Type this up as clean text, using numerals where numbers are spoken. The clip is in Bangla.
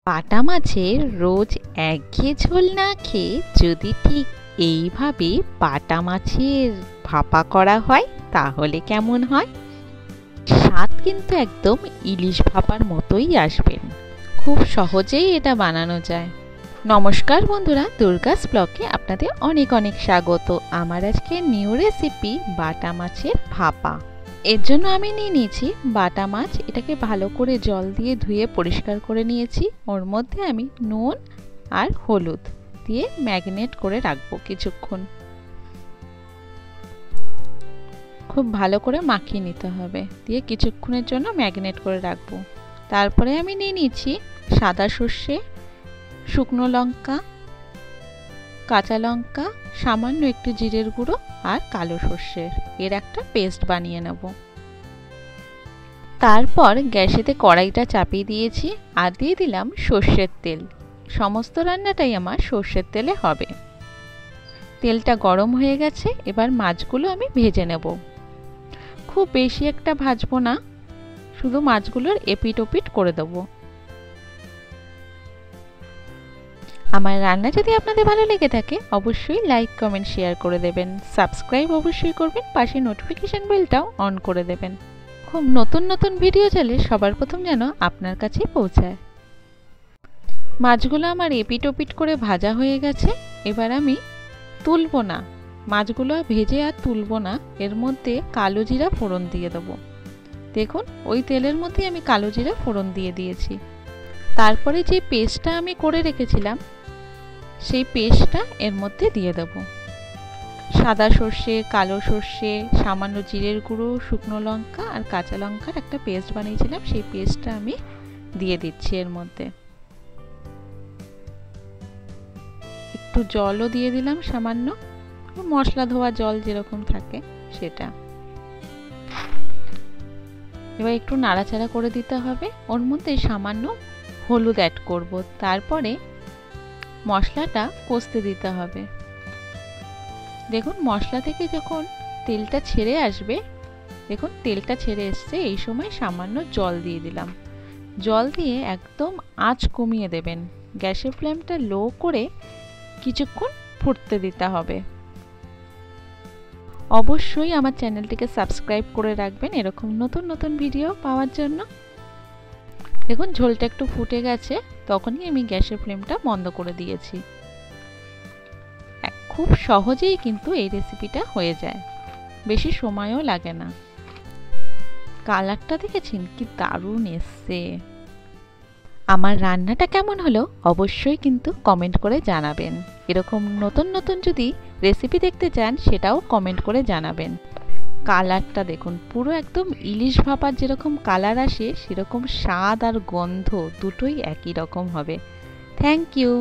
বাটা মাছের রোজ একঘেয়ে ঝোল না খেয়ে যদি ঠিক এইভাবে বাটা মাছের ভাপা করা হয় তাহলে কেমন হয়। স্বাদ কিন্তু একদম ইলিশ ভাপার মতোই আসবেন। খুব সহজেই এটা বানানো যায়। নমস্কার বন্ধুরা, দুর্গাস ব্লগে আপনাদের অনেক অনেক স্বাগত। আমার আজকে নিউ রেসিপি বাটা মাছের ভাপা। এর জন্য আমি নিয়ে নিয়েছি বাটা মাছ। এটাকে ভালো করে জল দিয়ে ধুয়ে পরিষ্কার করে নিয়েছি। ওর মধ্যে আমি নুন আর হলুদ দিয়ে ম্যারিনেট করে রাখবো কিছুক্ষণ। খুব ভালো করে মাখিয়ে নিতে হবে, দিয়ে কিছুক্ষণের জন্য ম্যারিনেট করে রাখবো। তারপরে আমি নিয়ে নিয়েছি সাদা সর্ষে, শুকনো লঙ্কা, কাঁচা লঙ্কা, সামান্য একটু জিরের গুঁড়ো আর কালো সর্ষের এর একটা পেস্ট বানিয়ে নেব। তারপর গ্যাসেতে কড়াইটা চাপিয়ে দিয়েছি আর দিয়ে দিলাম সর্ষের তেল। সমস্ত রান্নাটাই আমার সর্ষের তেলে হবে। তেলটা গরম হয়ে গেছে, এবার মাছগুলো আমি ভেজে নেব। খুব বেশি একটা ভাজবো না, শুধু মাছগুলোর এপিট ওপিট করে দেবো। আমার রান্না যদি আপনাদের ভালো লেগে থাকে অবশ্যই লাইক, কমেন্ট, শেয়ার করে দেবেন। সাবস্ক্রাইব অবশ্যই করবেন, পাশে নোটিফিকেশন বেলটাও অন করে দেবেন। খুব নতুন নতুন ভিডিও চাইলে সবার প্রথম যেন আপনার কাছে পৌঁছায়। মাছগুলো আমার এপিট ওপিট করে ভাজা হয়ে গেছে। এবার আমি তুলবো না, মাছগুলো ভেজে আর তুলবো না। এর মধ্যে কালো জিরা ফোড়ন দিয়ে দেবো। দেখুন, ওই তেলের মধ্যে আমি কালো জিরা ফোড়ন দিয়ে দিয়েছি। তারপরে যে পেস্টটা আমি করে রেখেছিলাম সেই পেস্টটা এর মধ্যে দিয়ে দেব। সাদা সর্ষে, কালো সর্ষে, সামান্য জিরের গুঁড়ো, শুকনো লঙ্কা আর কাঁচা লঙ্কার একটা পেস্ট বানিয়েছিলাম, সেই পেস্টটা আমি দিয়ে দিচ্ছি এর মধ্যে। একটু জলও দিয়ে দিলাম সামান্য, মশলা ধোয়া জল যেরকম থাকে সেটা। এবার একটু নাড়াচাড়া করে দিতে হবে। ওর মধ্যে সামান্য হলুদ অ্যাড করব। তারপরে মশলাটা কষতে দিতে হবে। দেখুন, মশলা থেকে যখন তেলটা ছেড়ে আসবে, দেখুন তেলটা ছেড়ে এসছে, এই সময় সামান্য জল দিয়ে দিলাম। জল দিয়ে একদম আঁচ কমিয়ে দেবেন। গ্যাসের ফ্লেমটা লো করে কিছুক্ষণ ফুটতে দিতে হবে। অবশ্যই আমার চ্যানেলটিকে সাবস্ক্রাইব করে রাখবেন এরকম নতুন নতুন ভিডিও পাওয়ার জন্য। দেখুন ঝোলটা একটু ফুটে গেছে, তখনই আমি গ্যাসের ফ্লেমটা বন্ধ করে দিয়েছি। খুব সহজেই কিন্তু এই রেসিপিটা হয়ে যায়, বেশি সময়ও লাগে না। কালারটা দেখেছেন কি দারুণ এসছে। আমার রান্নাটা কেমন হলো অবশ্যই কিন্তু কমেন্ট করে জানাবেন। এরকম নতুন নতুন যদি রেসিপি দেখতে চান সেটাও কমেন্ট করে জানাবেন। কালারটা দেখুন, পুরো একদম ইলিশ ভাপার যেরকম কালার আসে সেরকম স্বাদ আর গন্ধ দুটোই একই রকম হবে। Thank you.